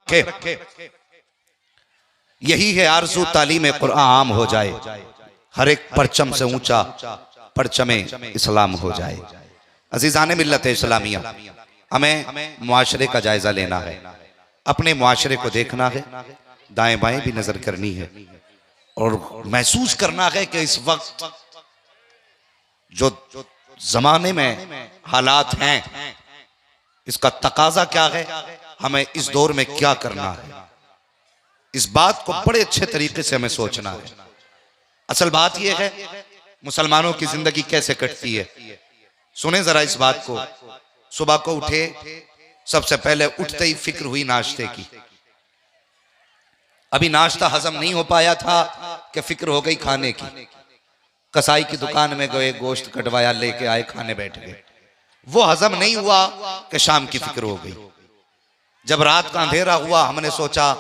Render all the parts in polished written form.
रखे। यही है आरज़ू तालीम कुरान आम हो जाए, हर एक परचम से ऊंचा परचमे इस्लाम हो जाए। अजीज़ान मिल्लत इस्लामिया, हमें मुआशरे का जायजा लेना है, अपने मुआशरे को देखना है, दाएं बाएं भी नजर करनी है और महसूस करना है कि इस वक्त जो जमाने में हालात हैं इसका तकाजा क्या है, हमें इस दौर में क्या करना है। इस बात को बड़े अच्छे तरीके से हमें सोचना है। असल बात यह है मुसलमानों की जिंदगी कैसे कटती है। सुने जरा इस बात को। सुबह को उठे, सबसे पहले उठते ही फिक्र हुई नाश्ते की। अभी नाश्ता हजम नहीं हो पाया था कि फिक्र हो गई खाने की। कसाई की दुकान में गए, गोश्त कटवाया, लेके आए, खाने बैठ गए। वो हजम नहीं हुआ कि शाम की फिक्र हो गई। जब रात का अंधेरा हुआ, हमने सोचा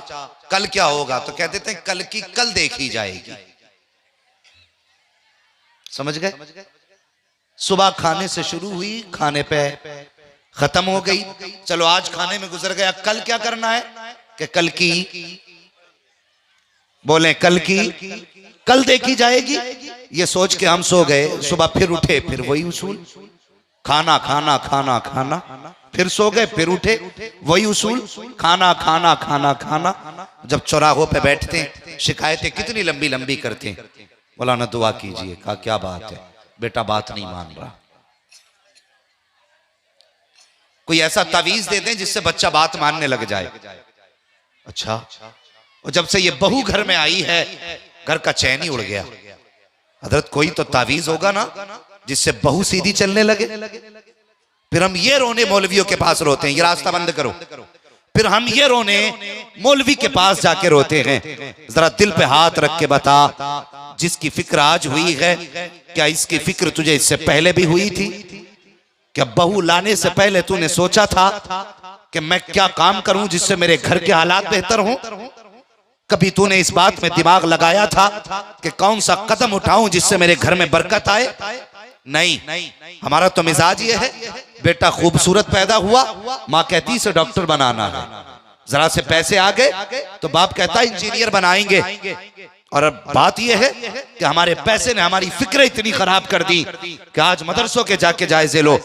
कल क्या होगा, तो कह देते हैं कल की कल देखी जाएगी। समझ गए। सुबह खाने से शुरू हुई, खाने पे खत्म हो गई। चलो आज खाने में गुजर गया, कल क्या करना है कि कल की, बोले कल की कल देखी जाएगी। ये सोच के हम सो गए। सुबह फिर उठे, फिर वही उसूल, खाना खाना खाना खाना। फिर सो गए, फिर उठे, वही उसूल, खाना खाना खाना खाना। जब चौराहों पे बैठते हैं, शिकायतें कितनी लंबी लंबी करते हैं। बोला ना दुआ कीजिए। कहा क्या बात है बेटा, बात नहीं मान रहा। कोई ऐसा तावीज दे दें जिससे बच्चा बात मानने लग जाए। अच्छा, और जब से ये बहू घर में आई है, घर का चैन ही उड़ गया। हजरत कोई तो तावीज होगा ना जिससे बहू सीधी चलने लगे। फिर हम ये रोने मौलवियों के पास रोते हैं, ये रास्ता बंद करो। फिर हम ये रोने मौलवी के पास जाके रोते हैं। जरा दिल पे हाथ रख के बता, जिसकी फिक्र आज हुई है, क्या इसकी फिक्र तुझे इससे पहले भी हुई थी? क्या बहू लाने से पहले तूने सोचा था कि मैं क्या काम करूं जिससे मेरे घर के हालात बेहतर हों? कभी तूने इस बात में दिमाग लगाया था कि कौन सा कदम उठाऊं जिससे मेरे घर में बरकत आए? नहीं, हमारा तो मिजाज ये है, बेटा खूबसूरत पैदा हुआ, माँ कहती इसे डॉक्टर बनाना है। जरा से पैसे आ गए तो बाप कहता इंजीनियर बनाएंगे। और अब बात यह है कि हमारे पैसे ने हमारी फिक्र इतनी खराब कर दी कि आज मदरसों के जाके जायजे लो,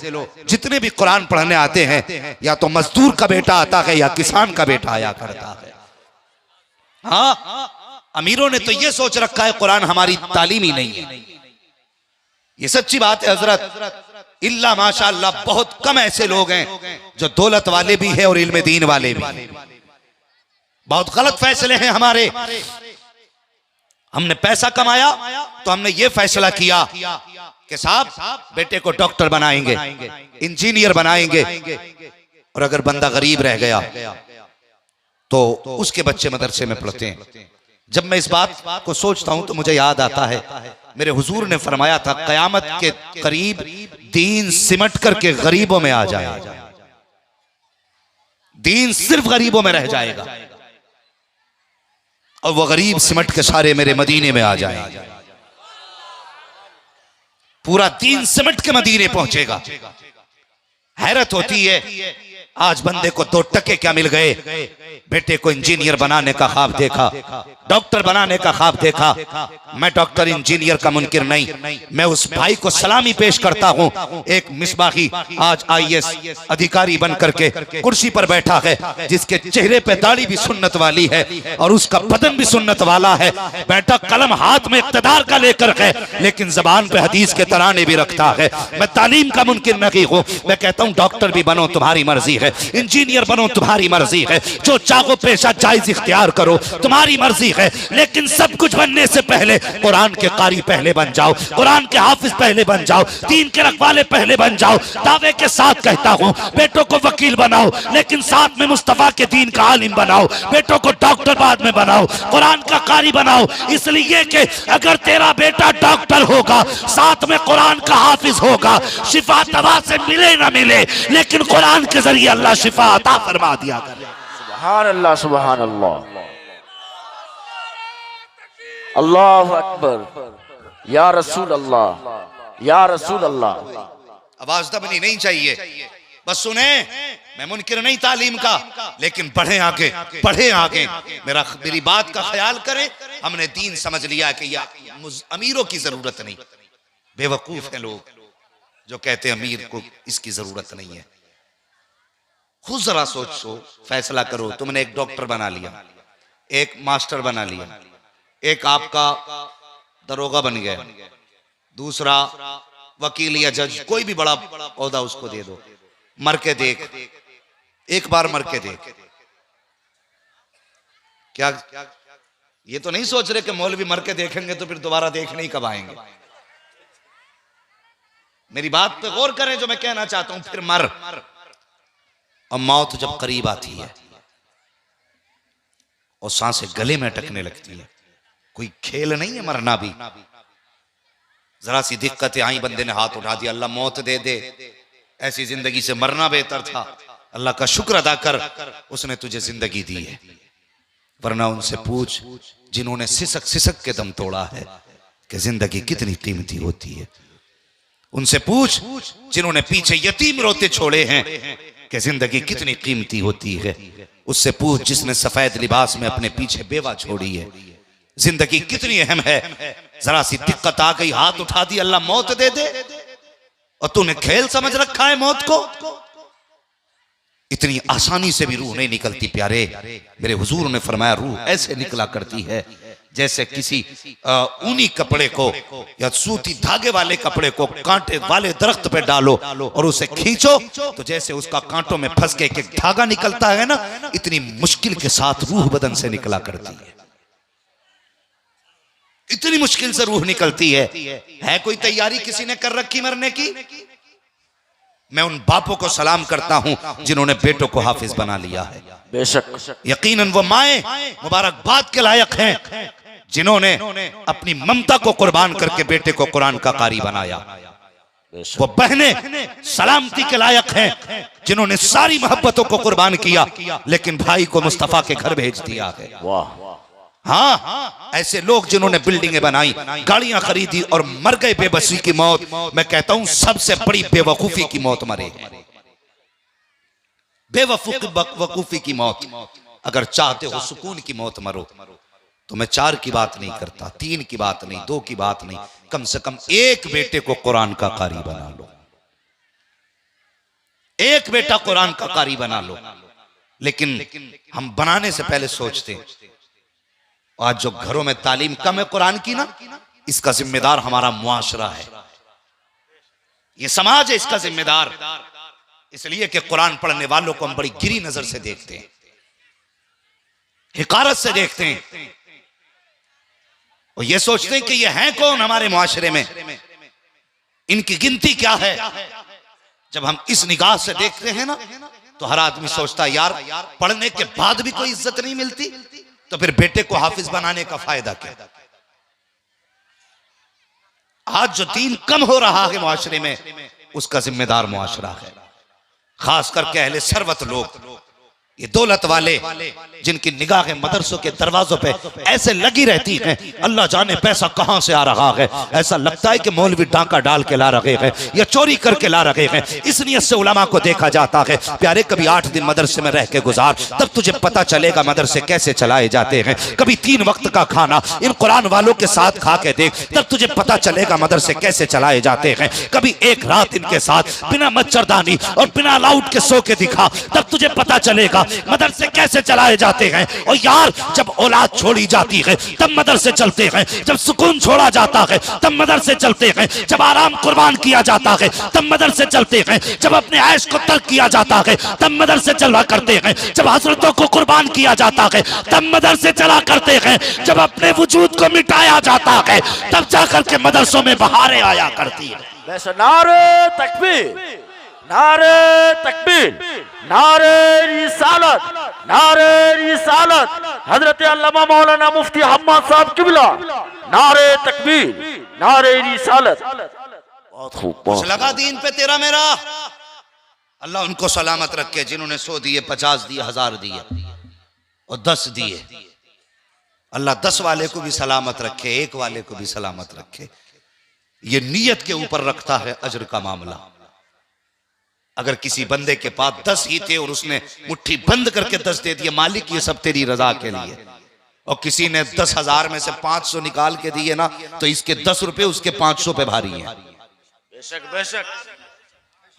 जितने भी कुरान पढ़ने आते हैं या तो मजदूर का बेटा आता है या किसान का बेटा आया करता है। हाँ, अमीरों ने तो ये सोच रखा है कुरान हमारी तालीम ही नहीं है। ये सच्ची बात है हजरत। इल्ला माशाअल्लाह बहुत कम ऐसे लोग हैं जो दौलत वाले भी हैं और इल्म दीन वाले भी। बहुत गलत फैसले हैं हमारे। हमने पैसा कमाया तो हमने ये फैसला किया कि साहब बेटे को डॉक्टर बनाएंगे, इंजीनियर बनाएंगे। और अगर बंदा गरीब रह गया तो उसके बच्चे मदरसे में पढ़ते हैं। जब मैं इस बात को सोचता हूं तो मुझे याद आता है मेरे हुजूर ने फरमाया था कयामत के करीब दीन सिमट करके गरीबों में आ जाएगा। दीन सिर्फ गरीबों में रह जाएगा और वो गरीब सिमट के सारे मेरे मदीने में आ जाएंगे। पूरा दीन सिमट के मदीने पहुंचेगा। हैरत होती है, आज बंदे को 2 टके क्या मिल गए। बेटे को इंजीनियर बनाने का ख्वाब देखा, डॉक्टर बनाने का ख्वाब देखा। मैं डॉक्टर इंजीनियर का मुनकिर नहीं, मैं उस भाई को सलामी पेश करता हूं। एक मिसबाही आज IAS अधिकारी बन करके कुर्सी पर बैठा है, जिसके चेहरे पे दाढ़ी भी सुन्नत वाली है और उसका बदन भी सुन्नत वाला है। बेटा कलम हाथ में इक़्तिदार का लेकर है, लेकिन जबान पे हदीस के तराने भी रखता है। मैं तालीम का मुनकिर नहीं हूं। मैं कहता हूं डॉक्टर भी बनो तुम्हारी मर्जी है, इंजीनियर बनो तुम्हारी मर्जी है, जो चाहो पेशा जायज इख्तियार करो तुम्हारी मर्जी है। लेकिन सब कुछ बनने से पहले कुरान के कारी पहले बन जाओ, कुरान के हाफिज पहले बन जाओ, दीन के रखवाले पहले बन जाओ। दावे के साथ कहता हूं बेटों को वकील बनाओ, लेकिन साथ में मुस्तफा के दीन का आलिम बनाओ। बेटों को डॉक्टर बाद में बनाओ, कुरान का कारी बनाओ। इसलिए कि अगर तेरा बेटा डॉक्टर होगा, साथ में कुरान का हाफिज होगा, शिफा दवा से मिले ना मिले, लेकिन कुरान के जरिए अल्लाह शिफा अता फरमा दिया करे। सुभान अल्लाह, सुभान अल्लाह, अल्लाह अकबर, या रसूल अल्लाह, या रसूल अल्लाह। आवाज दबनी नहीं चाहिए। बस सुने, मैं मुनकिर नहीं तालीम का, लेकिन बढ़े आगे, बढ़े आगे। मेरी बात का ख्याल करें। हमने दीन समझ लिया कि यह अमीरों की जरूरत नहीं। बेवकूफ हैं लोग जो कहते हैं अमीर को इसकी जरूरत नहीं है। खुद जरा सोचो, फैसला करो। तुमने एक डॉक्टर बना लिया, एक मास्टर बना लिया, एक आपका दरोगा बन गया, दूसरा वकील या जज, कोई भी बड़ा ओहदा उसको दे दो। मर के देख, एक बार मर के देख। क्या ये तो नहीं सोच रहे कि मौलवी मर के देखेंगे तो फिर दोबारा देखने ही कब आएंगे? मेरी बात पे गौर करें जो मैं कहना चाहता हूं। फिर मर, और मौत जब करीब आती है और सांसें गले में अटकने लगती है, कोई खेल नहीं है मरना भी। जरा सी दिक्कतें आई, बंदे ने हाथ उठा दिया, अल्लाह मौत दे दे, ऐसी जिंदगी से मरना बेहतर था। अल्लाह का शुक्र अदा कर, उसने तुझे जिंदगी दी है। वरना उनसे पूछ जिन्होंने सिसक सिसक के दम तोड़ा है कि जिंदगी कितनी कीमती होती है। उनसे पूछ जिन्होंने पीछे यतीम रोते छोड़े हैं कि जिंदगी कितनी कीमती होती है। उससे पूछ जिसने सफेद लिबास में अपने पीछे बेवा छोड़ी है, जिंदगी कितनी अहम है। जरा सी दिक्कत आ गई, हाथ उठा दी, अल्लाह मौत दे दे, और तूने खेल समझ रखा है मौत को। इतनी आसानी से भी रूह नहीं निकलती प्यारे। मेरे हुजूर ने फरमाया रूह ऐसे निकला करती है जैसे किसी ऊनी कपड़े को या सूती धागे वाले कपड़े को कांटे वाले दरख्त पे डालो और उसे खींचो तो जैसे उसका कांटों में फंस के एक धागा निकलता है ना, इतनी मुश्किल के साथ रूह बदन से निकला करती है। इतनी मुश्किल से रूह निकलती है कोई तैयारी किसी ने कर रखी मरने की? मैं उन बापों को सलाम करता हूं जिन्होंने बेटों को हाफिज बना लिया है। बेशक यकीनन वो माए मुबारकबाद के लायक हैं जिन्होंने अपनी ममता को कुर्बान करके बेटे को कुरान का कारी बनाया। वो बहनें सलामती के लायक हैं जिन्होंने सारी मोहब्बतों को कुर्बान किया लेकिन भाई को मुस्तफा के घर भेज दिया है। वाह, हाँ, ऐसे लोग जिन्होंने बिल्डिंगें बनाई, गाड़ियां खरीदी और मर गए बेबसी की मौत। मैं कहता हूं सबसे बड़ी बेवकूफी की मौत मरे हैं, बेवकूफी की मौत। अगर चाहते हो सुकून की मौत मरो तो मैं 4 की बात नहीं करता, 3 की बात नहीं, 2 की बात नहीं, कम से कम एक बेटे को कुरान का कारी बना लो। एक बेटा कुरान का कारी बना लो। लेकिन हम बनाने से पहले सोचते हैं। आज जो घरों में तालीम कम है कुरान की ना, इसका जिम्मेदार हमारा मुआशरा है, ये समाज है इसका जिम्मेदार। इसलिए कि कुरान पढ़ने वालों को हम बड़ी गिरी नजर से देखते हैं, हिकारत से देखते हैं और ये सोचते हैं कि ये हैं कौन हमारे मुआशरे में, इनकी गिनती क्या है। जब हम इस निगाह से देखते हैं ना तो हर आदमी सोचता है यार पढ़ने के बाद भी कोई इज्जत नहीं मिलती तो फिर बेटे को हाफिज बनाने का फायदा क्या। आज जो दीन कम हो रहा है मुआशरे में उसका जिम्मेदार मुआशरा है, खास करके अहले सरवत लोग, ये दौलत वाले जिनकी निगाहें मदरसों के दरवाजों पे ऐसे लगी रहती हैं। अल्लाह जाने पैसा कहां से आ रहा है, ऐसा लगता है कि मौलवी डांका डाल के ला रहे हैं या चोरी करके ला रहे हैं। इस नियत से उलमा को देखा जाता है। प्यारे कभी 8 दिन मदरसे में रह के गुजार, तब तुझे पता चलेगा मदरसे कैसे चलाए जाते हैं। कभी 3 वक्त का खाना इन कुरान वालों के साथ खा के देख, तब तुझे पता चलेगा मदरसे कैसे चलाए जाते हैं। कभी एक रात इनके साथ बिना मच्छरदानी और बिना अलाउट के सो के दिखा, तब तुझे पता चलेगा मदरसे कैसे चलाए जाते हैं। और यार जब औलाद छोड़ी जाती है तब मदरसे चलते हैं, जब सुकून छोड़ा जाता है तब मदरसे चलते हैं, जब आराम कुर्बान किया जाता है तब मदरसे चलते हैं, जब अपने ऐश को तर्क किया जाता है तब मदरसे चला करते हैं, जब हजरतों को कुर्बान किया जाता है तब मदरसे चला करते हैं, जब अपने वजूद को मिटाया जाता है तब जाकर के मदरसों में बहारें आया करती है। वैसे नारे तकबीर, नारे तकबीर, नारे रिसालत, नारे रिसालत, हजरत अल्लामा मौलाना मुफ्ती हम्माद साहब किबला, नारे तकबीर, नारे रिसालत। बहुत खूब, कुछ लगा दीन पे तेरा मेरा। अल्लाह उनको सलामत रखे जिन्होंने 100 दिए, 50 दिए, 1000 दिए और 10 दिए। अल्लाह 10 वाले को भी सलामत रखे, 1 वाले को भी सलामत रखे। ये नीयत के ऊपर रखता है अजर का मामला। अगर किसी बंदे के पास 10 ही थे और उसने मुट्ठी बंद करके 10 दे दिए, मालिक ये सब तेरी रजा के लिए, और किसी ने 10,000 में से 500 निकाल के दिए ना, तो इसके 10 रुपए उसके 500 पे भारी हैं। बेशक बेशक।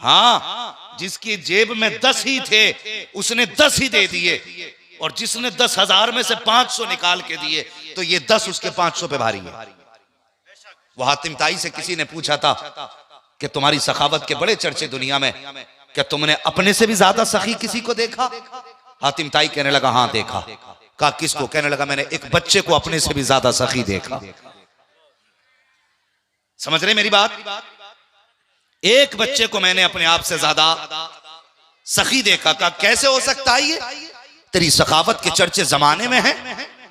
हाँ, जिसकी जेब में 10 ही थे उसने 10 ही दे दिए, और जिसने 10,000 में से 500 निकाल के दिए तो ये 10 उसके 500 पे भारी है। वो हातिम ताई से किसी ने पूछा था कि तुम्हारी सखावत के बड़े चर्चे दुनिया में, क्या तुमने अपने से भी ज्यादा सखी किसी को देखा? हातिम ताई कहने लगा हाँ देखा। कहा किसको? कहने लगा मैंने एक बच्चे को अपने से भी ज्यादा सखी देखा। समझ रहे मेरी बात? एक बच्चे को मैंने अपने आप से ज्यादा सखी देखा। कहा कैसे हो सकता है ये? तेरी सखावत के चर्चे जमाने में हैं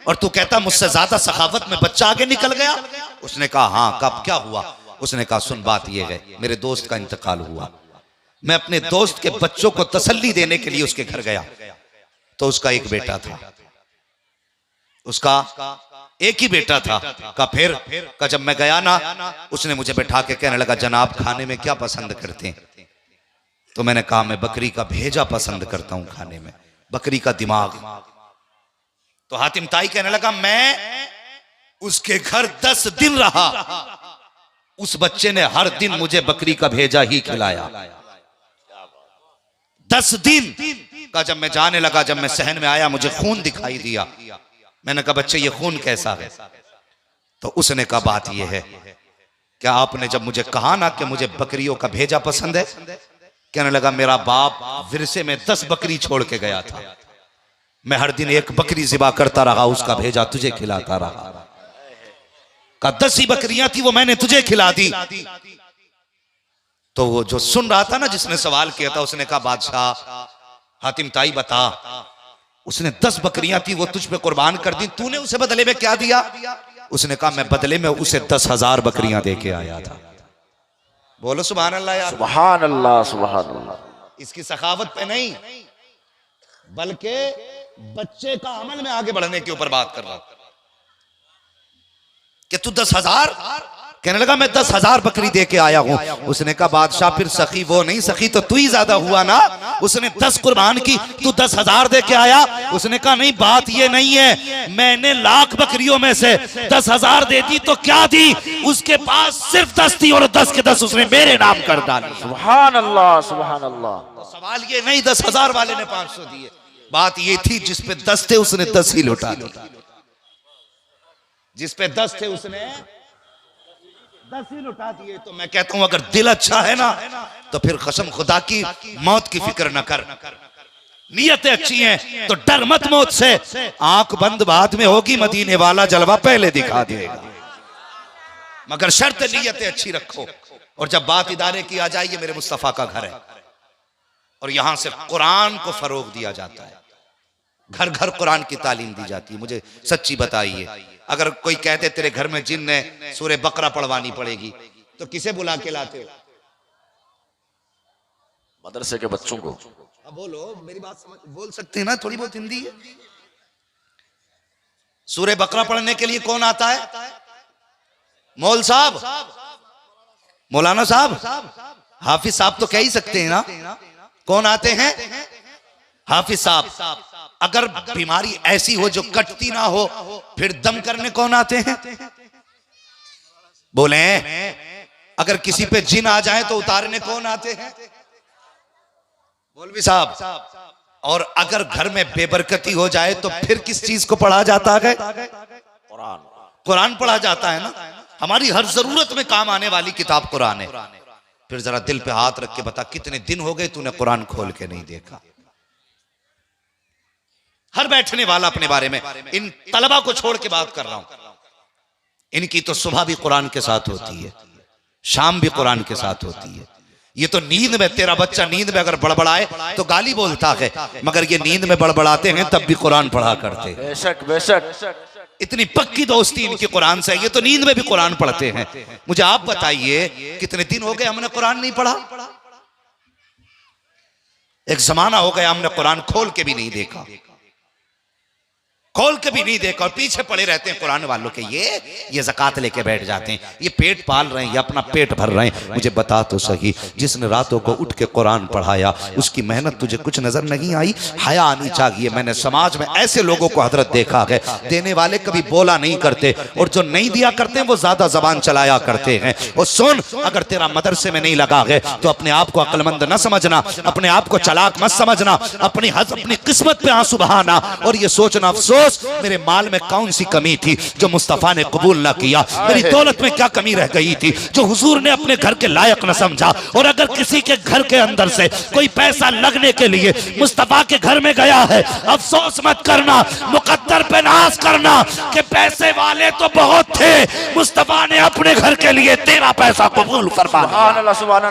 और तू कहता मुझसे ज्यादा सखावत में बच्चा आगे निकल गया। उसने कहा हाँ, कब क्या हुआ? उसने कहा सुन बात ये है, मेरे दोस्त का इंतकाल हुआ, मैं अपने दोस्त के बच्चों को तसल्ली देने के लिए उसके घर गया, तो उसका एक बेटा था, उसका एक ही बेटा था। का फिर का जब मैं गया ना, उसने मुझे बैठा के कहने लगा जनाब खाने में क्या पसंद करते हैं? तो मैंने कहा मैं बकरी का भेजा पसंद करता हूं खाने में, बकरी का दिमाग। तो हातिम ताई कहने लगा मैं उसके घर 10 दिन रहा, उस बच्चे ने हर दिन मुझे बकरी का भेजा ही खिलाया। 10 दिन का जब मैं जाने लगा, जब मैं सहन में आया मुझे खून दिखाई दिया। मैंने कहा बच्चे ये खून कैसा है? तो उसने कहा बात ये है, क्या आपने जब मुझे कहा ना कि मुझे बकरियों का भेजा पसंद है, कहने लगा मेरा बाप विरसे में 10 बकरी छोड़ के गया था, मैं हर दिन एक बकरी ज़िबा करता रहा, उसका भेजा तुझे खिलाता रहा। का 10 ही बकरियां थी वो मैंने तुझे खिला दी। तो वो जो सुन रहा था ना, जिसने सवाल किया था, उसने कहा बादशाह हातिम ताई बता, उसने 10 बकरियां थी वो तुझ पे कुर्बान कर दी, तूने उसे बदले में क्या दिया? उसने कहा मैं बदले में उसे 10,000 बकरियां दे के आया था। बोलो सुभान अल्लाह यार, सुभान अल्लाह सुभान अल्लाह। इसकी सखावत पे नहीं बल्कि बच्चे का अमल में आगे बढ़ने के ऊपर बात कर रहा हूं कि तू 10,000, कहने लगा मैं 10,000 बकरी दे के आया हूं। उसने कहा बादशाह फिर सखी वो नहीं, सखी तो तू ही ज्यादा हुआ ना, उसने 10 कुर्बान की, तू 10,000 दे के आया। उसने कहा नहीं बात ये नहीं है, मैंने 1,00,000 बकरियों में से 10,000 दे दी तो क्या दी, उसके पास सिर्फ 10 थी और 10 के 10 उसने मेरे नाम कर डाली। सुभान अल्लाह सुभान अल्लाह। तो सवाल ये नहीं 10,000 वाले ने 500 दिए, बात ये थी जिस पे 10 थे उसने 10 ही लौटा दिए, जिस पे 10 थे उसने 10 ही लौटा दिए। तो मैं कहता हूं अगर दिल अच्छा है ना तो फिर कसम खुदा की मौत की फिक्र न कर, नीयतें अच्छी हैं तो डर मत मौत से, आंख बंद बाद में होगी, मदीने वाला जलवा पहले दिखा देगा, मगर शर्त नीयतें अच्छी रखो। और जब बात इदारे की आ जाए, ये मेरे मुस्तफा का घर है और यहां से कुरान को फरोग दिया जाता है, घर घर कुरान की तालीम दी जाती है। मुझे सच्ची बताइए, अगर कोई कहते तेरे घर में जिन ने सूरह बकरा पढ़वानी पड़ेगी तो किसे बुला के लाते हो? मदरसे के बच्चों को। अब बोलो, मेरी बात समझ बोल सकते हैं ना, थोड़ी बहुत हिंदी है। सूरह बकरा पढ़ने के लिए कौन आता है? मौल साहब, मौलाना साहब, हाफिज साहब तो कह ही सकते हैं ना। कौन आते हैं? हाफिज साहब। अगर बीमारी ऐसी हो जो कटती ना हो, फिर दम करने कौन आते हैं? बोले। अगर किसी पे जिन आ जाए तो उतारने कौन आते हैं? मौलवी साहब। और अगर घर में बेबरकती हो जाए तो फिर किस चीज को पढ़ा जाता है? कुरान। कुरान पढ़ा जाता है ना। हमारी हर जरूरत में काम आने वाली किताब कुरान है। फिर जरा दिल पे हाथ रख के बता, कितने दिन हो गए तूने कुरान खोल के नहीं देखा? हर बैठने वाला अपने बारे में, इन तलबा को छोड़ के बात कर रहा हूं, इनकी तो सुबह भी कुरान के साथ होती है, शाम भी कुरान के साथ होती है। ये तो नींद में, तेरा बच्चा नींद में अगर बड़बड़ाए तो गाली बोलता है, मगर ये नींद में बड़बड़ाते हैं तब भी कुरान पढ़ा करते हैं। बेशक बेशक। इतनी पक्की दोस्ती इनकी कुरान से, ये तो नींद में भी कुरान पढ़ते हैं। मुझे आप बताइए, कितने दिन हो गए हमने कुरान नहीं पढ़ा? एक जमाना हो गया हमने कुरान खोल के भी नहीं देखा। खोल के भी नहीं देखा और पीछे पड़े रहते हैं कुरान वालों के। ये ज़कात लेके बैठ जाते हैं, ये पेट पाल रहे हैं, ये अपना पेट भर रहे हैं। मुझे बता तो सही, जिसने रातों को उठ के कुरान पढ़ाया उसकी मेहनत तुझे कुछ नजर नहीं आई? हया आनी चाहिए। मैंने समाज में ऐसे लोगों को हजरत देखा है, देने वाले कभी बोला नहीं करते और जो नहीं दिया करते हैं वो ज्यादा जबान चलाया करते हैं। और सुन, अगर तेरा मदरसे में नहीं लगा है तो अपने आप को अक्लमंद न समझना, अपने आप को चालाक मत समझना, अपनी किस्मत पे आंसू बहाना और ये सोचना अफसोस मेरे माल में कौन सी कमी थी जो मुस्तफा ने कबूल ना किया, मेरी दौलत में क्या कमी रह गई थी जो हुजूर ने अपने घर के लायक न समझा। और अगर किसी के घर के अंदर से कोई पैसा लगने के लिए मुस्तफा के घर में गया है, अफसोस मत करना, मुकद्दर पे नाज करना कि पैसे वाले तो बहुत थे, मुस्तफा ने अपने घर के लिए तेरा पैसा कबूल फरमा लिया। सुभान अल्लाह सुभान अल्लाह।